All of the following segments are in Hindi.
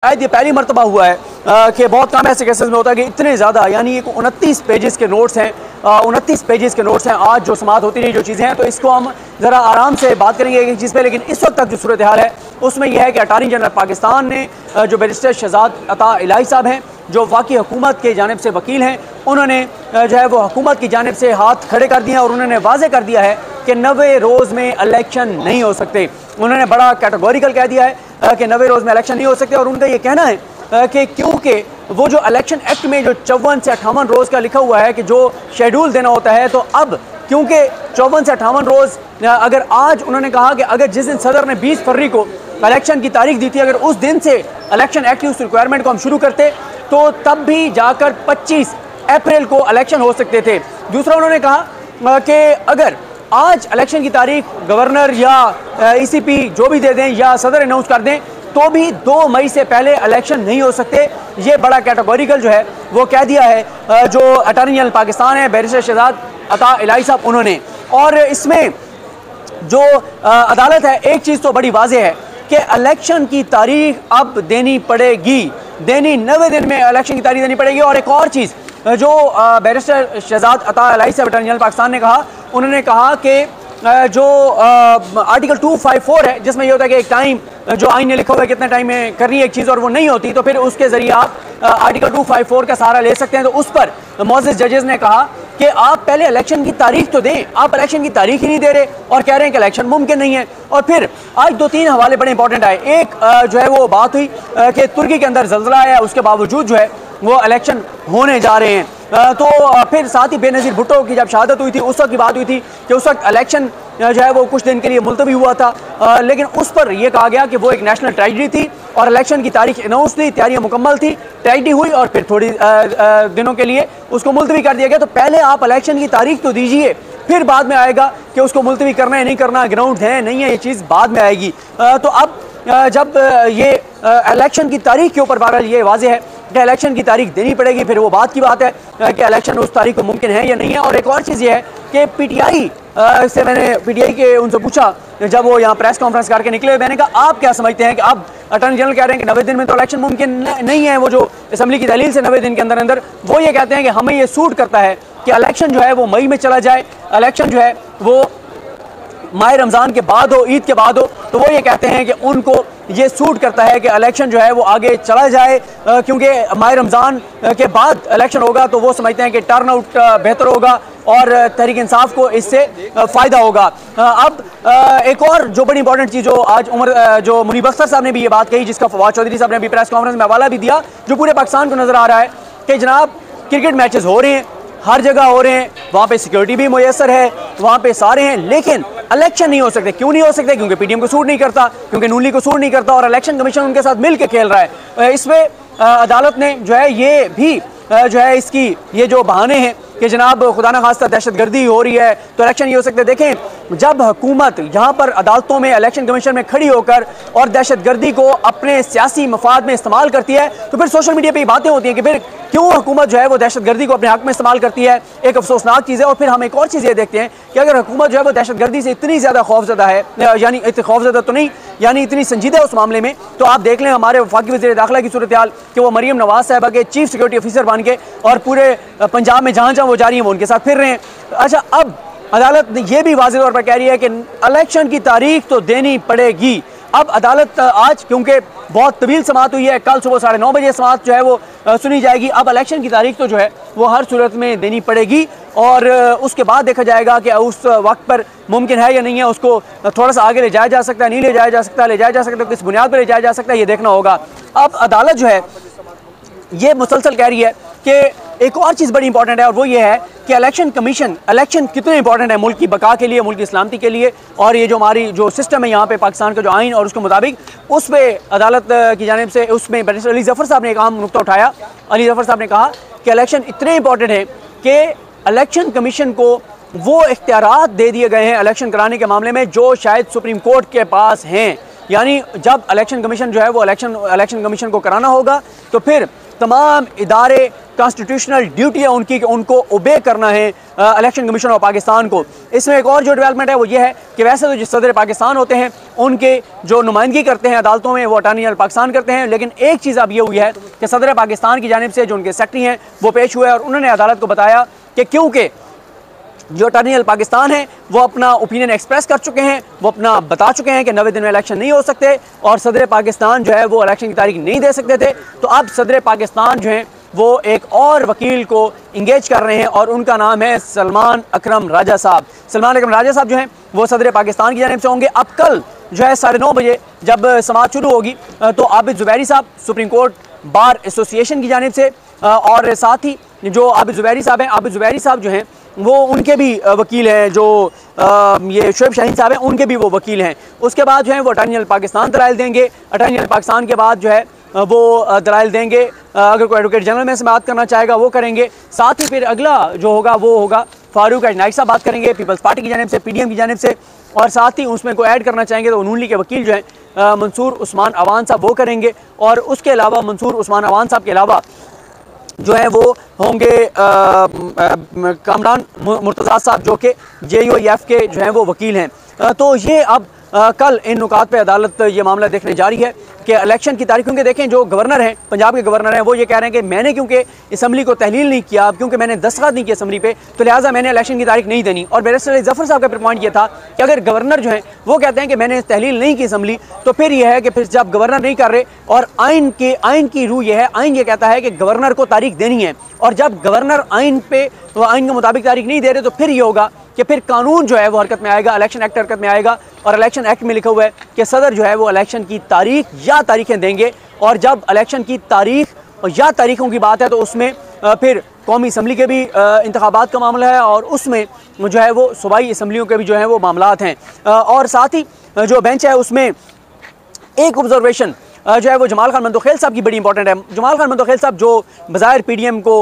शायद ये पहली मरतबा हुआ है कि बहुत कम ऐसे केसेस में होता है कि इतने ज़्यादा, यानी ये 29 पेजेस के नोट्स हैं, 29 पेजेस के नोट्स हैं आज जो समाअत होती रही, जो चीज़ें हैं, तो इसको हम ज़रा आराम से बात करेंगे एक चीज़ पे। लेकिन इस वक्त तक जो सूरत हाल है उसमें यह है कि अटारनी जनरल पाकिस्तान ने जो बैरिस्टर शहजाद अता इलाही साहब हैं, जो वाकई हुकूमत के जानिब से वकील हैं, उन्होंने जो है वो हुकूमत की जानिब से हाथ खड़े कर दिए और उन्होंने वाज़े कर दिया है कि 90 रोज़ में इलेक्शन नहीं हो सकते। उन्होंने बड़ा कैटेगोरिकल कह दिया है कि 90 रोज़ में इलेक्शन नहीं हो सकते। और उनका ये कहना है कि क्योंकि वो जो इलेक्शन एक्ट में जो 54 से 58 रोज़ का लिखा हुआ है कि जो शेड्यूल देना होता है, तो अब क्योंकि 54 से 58 रोज़, अगर आज उन्होंने कहा कि अगर जिस दिन सदर ने 20 फरवरी को इलेक्शन की तारीख दी थी, अगर उस दिन से इलेक्शन एक्ट की उस रिक्वायरमेंट को हम शुरू करते तो तब भी जाकर 25 अप्रैल को इलेक्शन हो सकते थे। दूसरा उन्होंने कहा कि अगर आज इलेक्शन की तारीख गवर्नर या ECP जो भी दे दें या सदर अनाउंस कर दें तो भी 2 मई से पहले इलेक्शन नहीं हो सकते। ये बड़ा कैटेगोरिकल जो है वो कह दिया है जो अटारनी जनरल पाकिस्तान है बैरिस्टर शहजाद अता इलाही साहब उन्होंने। और इसमें जो अदालत है, एक चीज़ तो बड़ी वाज़ेह है कि इलेक्शन की तारीख अब देनी पड़ेगी, 90 दिन में इलेक्शन की तारीख देनी पड़ेगी। और एक और चीज़ जो बैरिस्टर शहजाद अता इलाही साहब अटारनी जनरल पाकिस्तान ने कहा, उन्होंने कहा कि जो आर्टिकल 254 है, जिसमें ये होता है कि एक टाइम जो आइन ने लिखा हुआ है कितने टाइम में करनी है एक चीज़ और वो नहीं होती, तो फिर उसके ज़रिए आप आर्टिकल 254 का सहारा ले सकते हैं। तो उस पर मोअज़्ज़िज़ जजेस ने कहा कि आप पहले इलेक्शन की तारीख तो दें, आप इलेक्शन की तारीख ही नहीं दे रहे और कह रहे हैं कि इलेक्शन मुमकिन नहीं है। और फिर आज 2-3 हवाले बड़े इंपॉर्टेंट आए। एक जो है वो बात हुई कि तुर्की के अंदर ज़ल्ज़ला है, उसके बावजूद जो है वो इलेक्शन होने जा रहे हैं। तो फिर साथ ही बेनज़ीर भुट्टो की जब शहादत हुई थी उस वक्त की बात हुई थी कि उस वक्त इलेक्शन जो है वो कुछ दिन के लिए मुलतवी हुआ था, लेकिन उस पर यह कहा गया कि वो एक नेशनल ट्रेजेडी थी और इलेक्शन की तारीख अनाउंस थी, तैयारियां मुकम्मल थी, ट्रेजेडी हुई और फिर थोड़ी दिनों के लिए उसको मुलतवी कर दिया गया। तो पहले आप इलेक्शन की तारीख तो दीजिए, फिर बाद में आएगा कि उसको मुलतवी करना है नहीं करना, ग्राउंड है नहीं है, ये चीज़ बाद में आएगी। तो अब जब ये इलेक्शन की तारीख के ऊपर बहरहाल ये वाज़ेह है कि इलेक्शन की तारीख देनी पड़ेगी, फिर वो बात की बात है कि इलेक्शन उस तारीख को मुमकिन है या नहीं है। और एक और चीज़ ये है कि PTI से मैंने PTI के उनसे पूछा जब वो यहाँ प्रेस कॉन्फ्रेंस करके निकले, मैंने कहा आप क्या समझते हैं कि अब अटॉर्नी जनरल कह रहे हैं कि 90 दिन में तो इलेक्शन मुमकिन नहीं है, वो जो असम्बली की दलील से 90 दिन के अंदर अंदर, वो ये कहते हैं कि हमें ये सूट करता है कि इलेक्शन जो है वो मई में चला जाए, इलेक्शन जो है वो माह रमज़ान के बाद हो, ईद के बाद हो। तो वो ये कहते हैं कि उनको ये सूट करता है कि इलेक्शन जो है वो आगे चला जाए, क्योंकि माह रमज़ान के बाद इलेक्शन होगा तो वो समझते हैं कि टर्न आउट बेहतर होगा और तहरीक इंसाफ को इससे फ़ायदा होगा। अब एक और जो बड़ी इंपॉर्टेंट चीज़ जो आज जो मुनीब अख्तर साहब ने भी ये बात कही, जिसका फवाद चौधरी साहब ने भी प्रेस कॉन्फ्रेंस में हवाला भी दिया, जो पूरे पाकिस्तान को नज़र आ रहा है कि जनाब क्रिकेट मैचेस हो रहे हैं, हर जगह हो रहे हैं, वहाँ पे सिक्योरिटी भी मुयसर है, वहाँ पे सारे हैं, लेकिन इलेक्शन नहीं हो सकते। क्यों नहीं हो सकते? क्योंकि PTM को सूट नहीं करता, क्योंकि नून लीग को सूट नहीं करता और इलेक्शन कमीशन उनके साथ मिल के खेल रहा है। इसमें अदालत ने जो है ये भी जो है इसकी ये जो बहाने हैं कि जनाब खुदा न खास्ता दहशतगर्दी हो रही है तो इलेक्शन नहीं हो सकते। देखें, जब हुकूमत यहाँ पर अदालतों में इलेक्शन कमीशन में खड़ी होकर और दहशतगर्दी को अपने सियासी मफाद में इस्तेमाल करती है तो फिर सोशल मीडिया पर ये बातें होती हैं कि फिर क्यों हुकूमत जो है वो दहशतगर्दी को अपने हक में इस्तेमाल करती है। एक अफसोसनाक चीज़ है। और फिर हम एक और चीज़ ये देखते हैं कि अगर हुकूमत जो है वो दहशतगर्दी से इतनी ज़्यादा खौफजदा है, यानी इतनी खौफजदा तो नहीं, यानी इतनी संजीदा है उस मामले में, तो आप देख लें हमारे वफाकी वज़ीर दाखिला की सूरत हाल कि वो मरीम नवाज साहिबा के चीफ सिक्योरिटी ऑफिसर बन के और पूरे पंजाब में जहाँ जहाँ वो जा रही हैं वो उनके साथ फिर रहे हैं। अच्छा, अब अदालत ये भी वाज़ेह तौर पर कह रही है कि इलेक्शन की तारीख तो देनी पड़ेगी। अब अदालत आज क्योंकि बहुत तवील समाअत हुई है, कल सुबह 9:30 बजे समाअत जो है वो सुनी जाएगी। अब इलेक्शन की तारीख तो जो है वो हर सूरत में देनी पड़ेगी और उसके बाद देखा जाएगा कि उस वक्त पर मुमकिन है या नहीं है, उसको थोड़ा सा आगे ले जाया जा सकता है, नहीं ले जाया जा सकता, ले जाया जा सकता है, किस बुनियाद पर ले जाया जा सकता है, ये देखना होगा। अब अदालत जो है ये मुसलसल कह रही है कि एक और चीज़ बड़ी इंपॉर्टेंट है और वो ये है कि इलेक्शन कमीशन, इलेक्शन कितने इंपॉर्टेंट है मुल्क की बका के लिए, मुल्क की सलामती के लिए। और ये जो हमारी जो सिस्टम है यहाँ पे पाकिस्तान का जो आइन और उसके मुताबिक उस पर अदालत की जानिब से उसमें बैरिस्टर अली ज़फ़र साहब ने एक अहम नुक्ता उठाया। अली ज़फ़र साहब ने कहा कि इलेक्शन इतने इंपॉर्टेंट है कि इलेक्शन कमीशन को वो इख्तियारात दे दिए गए हैं इलेक्शन कराने के मामले में जो शायद सुप्रीम कोर्ट के पास हैं। यानी जब इलेक्शन कमीशन जो है वो इलेक्शन कमीशन को कराना होगा तो फिर तमाम इदारे कॉन्स्टिट्यूशनल ड्यूटी है उनकी कि उनको ओबे करना है इलेक्शन कमीशन ऑफ पाकिस्तान को। इसमें एक और जो डेवलपमेंट है वो ये है कि वैसे तो जो सदर पाकिस्तान होते हैं उनके जो नुमाइंदगी करते हैं अदालतों में वो अटॉर्नी जनरल पाकिस्तान करते हैं, लेकिन एक चीज़ अब ये हुई है कि सदर पाकिस्तान की जानिब से जो उनके सेक्रेटरी हैं वो पेश हुए और उन्होंने अदालत को बताया कि क्योंकि जो अटॉर्नी जनरल पाकिस्तान है वो अपना ओपिनियन एक्सप्रेस कर चुके हैं, वो अपना बता चुके हैं कि 90 दिन में इलेक्शन नहीं हो सकते और सदर पाकिस्तान जो है वो इलेक्शन की तारीख नहीं दे सकते थे। तो अब सदर पाकिस्तान जो है वो एक और वकील को इंगेज कर रहे हैं और उनका नाम है सलमान अकरम राजा साहब। सलमान अकरम राजा साहब जो हैं वो सदर पाकिस्तान की जानिब से होंगे। अब कल जो है 9:30 बजे जब समाअत शुरू होगी तो आबिद ज़ुबैरी साहब सुप्रीम कोर्ट बार एसोसिएशन की जानिब से और साथ ही जो आबिद ज़ुबैरी साहब हैं, आबिद ज़ुबैरी साहब जो हैं वो उनके भी वकील हैं, जो ये शोएब शाहीन साहब हैं उनके भी वो वकील हैं। उसके बाद जो है वो अटॉर्नी जनरल पाकिस्तान दलाइल देंगे। अटॉर्नी जनरल पाकिस्तान के बाद जो है वो दलाइल देंगे, अगर कोई एडवोकेट जनरल में से बात करना चाहेगा वो करेंगे। साथ ही फिर अगला जो होगा वो होगा फारूक नाइक साहब बात करेंगे पीपल्स पार्टी की जानिब से, PDM की जानिब से, और साथ ही उसमें कोई ऐड करना चाहेंगे तो नून लीग के वकील जो हैं मंसूर उस्मान अवान साहब वो करेंगे। और उसके अलावा मंसूर उस्मान अवान साहब के अलावा जो है वो होंगे कामरान मुर्तज़ा साहब जो कि JUIF के जो हैं वो वकील हैं। तो ये अब कल इन नुकात पे अदालत ये मामला देखने जा रही है कि इलेक्शन की तारीख, क्योंकि देखें जो गवर्नर हैं, पंजाब के गवर्नर हैं, वो ये कह रहे हैं कि मैंने क्योंकि असम्बली को तहलील नहीं किया, क्योंकि मैंने दस्तखत नहीं किया असम्बली पे, तो लिहाजा मैंने इलेक्शन की तारीख नहीं देनी। और बैरिस्टर जफर साहब का पॉइंट ये था कि अगर गवर्नर जो है वो कहते हैं कि मैंने तहलील नहीं की असम्बली, तो फिर यह है कि फिर जब गवर्नर नहीं कर रहे और आइन की रूह यह है, आइन ये कहता है कि गवर्नर को तारीख देनी है, और जब गवर्नर आइन के मुताबिक तारीख नहीं दे रहे तो फिर ये होगा कि फिर कानून जो है वो हरकत में आएगा, इलेक्शन एक्ट हरकत में आएगा। और इलेक्शन एक्ट में लिखा हुआ है कि सदर जो है वो इलेक्शन की तारीख या तारीखें देंगे, और जब इलेक्शन की तारीख या तारीखों की बात है तो उसमें फिर कौमी असम्बली के भी इंतखाबात का मामला है और उसमें जो है वो सूबाई असम्बलियों के भी जो है वो मामलात हैं। और साथ ही जो बेंच है उसमें एक ऑब्जर्वेशन जो है वो जमाल खान मंदोखेल साहब की बड़ी इंपॉर्टेंट है। जमाल खान मंदोखेल साहब जो बज़ाहिर PDM को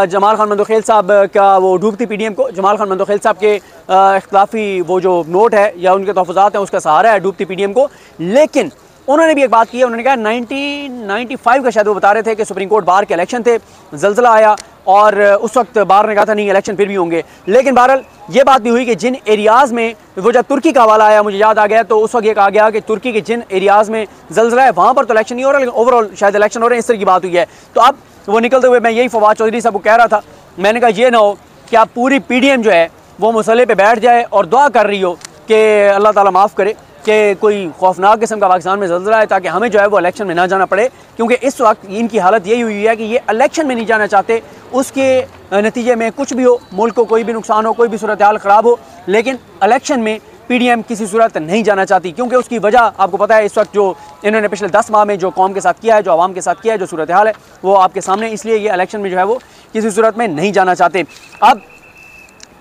जमाल खान मंदोखेल साहब का वो डूबती PDM को जमाल खान मंदोखेल साहब के इख्तिलाफी वो जो नोट है या उनके तहफ़्फ़ुज़ात हैं उसका सहारा है डूबती PDM को। लेकिन उन्होंने भी एक बात की है, उन्होंने कहा 1995 का शायद वो बता रहे थे कि सुप्रीम कोर्ट बार के इलेक्शन थे, ज़ल्ज़ला आया और उस वक्त बार ने कहा था नहीं इलेक्शन फिर भी होंगे। लेकिन बहरहाल ये बात भी हुई कि जिन एरियाज़ में वो जब तुर्की का हवाला आया मुझे याद आ गया, तो उस वक्त ये कहा गया कि तुर्की के जिन एरियाज़ में ज़ल्ज़ला है वहाँ पर तो इलेक्शन नहीं हो रहा, लेकिन ओवरऑल शायद इलेक्शन हो रहे हैं, इस तरह की बात हुई है। तो अब वो निकलते हुए मैं यही फवाद चौधरी साहब को कह रहा था, मैंने कहा ये ना हो कि आप पूरी PDM जो है वो मसले पर बैठ जाए और दुआ कर रही हो कि अल्लाह ताला माफ़ करे कि कोई खौफनाक किस्म का पाकिस्तान में ज़ल्ज़ला है, ताकि हमें जो है वो इलेक्शन में ना जाना पड़े। क्योंकि इस वक्त इनकी हालत यही हुई है कि ये इलेक्शन में नहीं जाना चाहते, उसके नतीजे में कुछ भी हो, मुल्क को कोई भी नुकसान हो, कोई भी सूरत हाल ख़राब हो, लेकिन इलेक्शन में PDM किसी सूरत नहीं जाना चाहती। क्योंकि उसकी वजह आपको पता है, इस वक्त जो इन्होंने पिछले 10 माह में जो कौम के साथ किया है, जो आवाम के साथ किया है, जो सूरत हाल है वो आपके सामने, इसलिए ये इलेक्शन में जो है वो किसी सूरत में नहीं जाना चाहते। अब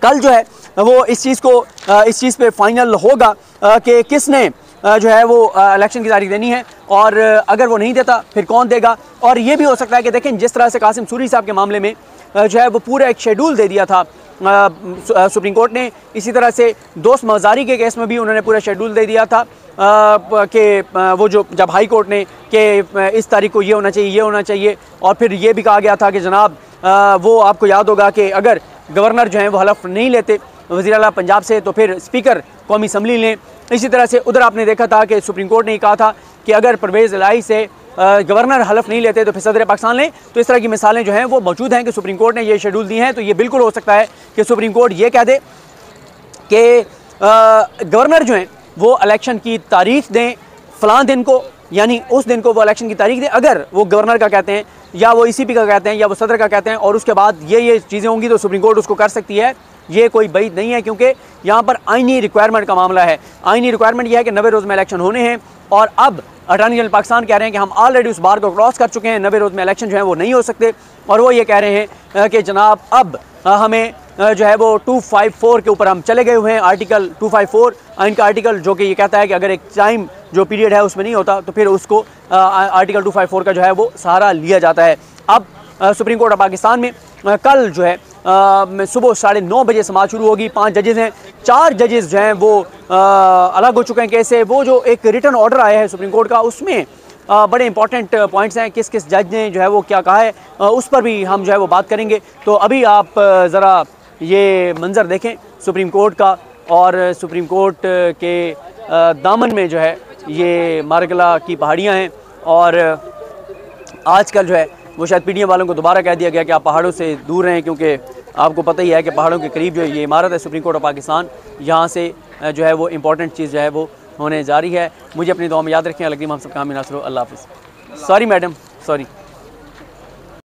कल जो है वो इस चीज़ पे फाइनल होगा कि किसने जो है वो इलेक्शन की तारीख देनी है, और अगर वो नहीं देता फिर कौन देगा। और ये भी हो सकता है कि देखें जिस तरह से कासिम सूरी साहब के मामले में जो है वो पूरा एक शेड्यूल दे दिया था सुप्रीम कोर्ट ने, इसी तरह से दोस्त मजारी के केस में भी उन्होंने पूरा शेड्यूल दे दिया था कि वो जो जब हाई कोर्ट ने कि इस तारीख को ये होना चाहिए, ये होना चाहिए, और फिर ये भी कहा गया था कि जनाब वो आपको याद होगा कि अगर गवर्नर जो हैं वो हलफ नहीं लेते वज़ीर आला पंजाब से तो फिर स्पीकर कौमी असम्बली लें। इसी तरह से उधर आपने देखा था कि सुप्रीम कोर्ट ने कहा था कि अगर परवेज़ इलाही से गवर्नर हलफ नहीं लेते तो फिर सदर पाकिस्तान लें। तो इस तरह की मिसालें जो हैं वो मौजूद हैं कि सुप्रीम कोर्ट ने ये शेड्यूल दी हैं। तो ये बिल्कुल हो सकता है कि सुप्रीम कोर्ट ये कह दे कि गवर्नर जो हैं वो इलेक्शन की तारीख दें फ़लाँ दिन को, यानी उस दिन को वो इलेक्शन की तारीख दें। अगर वो गवर्नर का कहते हैं या वो ECP का कहते हैं या वो सदर का कहते हैं और उसके बाद ये चीज़ें होंगी तो सुप्रीम कोर्ट उसको कर सकती है, ये कोई बैद नहीं है। क्योंकि यहाँ पर आइनी रिक्वायरमेंट का मामला है। आइनी रिक्वायरमेंट यह है कि 90 रोज़ में इलेक्शन होने हैं, और अब अटॉर्नी जनरल पाकिस्तान कह रहे हैं कि हम ऑलरेडी उस बार को क्रॉस कर चुके हैं, 90 रोज़ में इलेक्शन जो है वो नहीं हो सकते। और वो ये कह रहे हैं कि जनाब अब हमें जो है वो 254 के ऊपर हम चले गए हुए हैं, आर्टिकल 254 आइन का आर्टिकल, जो कि ये कहता है कि अगर एक टाइम जो पीरियड है उसमें नहीं होता तो फिर उसको आर्टिकल 254 का जो है वो सहारा लिया जाता है। अब सुप्रीम कोर्ट ऑफ पाकिस्तान में कल जो है सुबह 9:30 बजे समाअत शुरू होगी। 5 जजेज़ हैं, 4 जजेज़ जो हैं वो अलग हो चुके हैं केस से। वो जो एक रिटन ऑर्डर आया है सुप्रीम कोर्ट का, उसमें बड़े इंपॉर्टेंट पॉइंट्स हैं, किस किस जज ने जो है वो क्या कहा है, उस पर भी हम जो है वो बात करेंगे। तो अभी आप ज़रा ये मंज़र देखें सुप्रीम कोर्ट का, और सुप्रीम कोर्ट के दामन में जो है ये मारगला की पहाड़ियाँ हैं। और आजकल जो है वो शायद पीडीएम वालों को दोबारा कह दिया गया कि आप पहाड़ों से दूर रहें, क्योंकि आपको पता ही है कि पहाड़ों के करीब जो ये इमारत है सुप्रीम कोर्ट ऑफ पाकिस्तान, यहाँ से जो है वो इम्पोर्टेंट चीज़ जो है वो होने जा रही है। मुझे अपनी दुआ में याद रखें। अलग हम सब काम नासरो। अल्लाह हाफ़िज़। Sorry madam, sorry.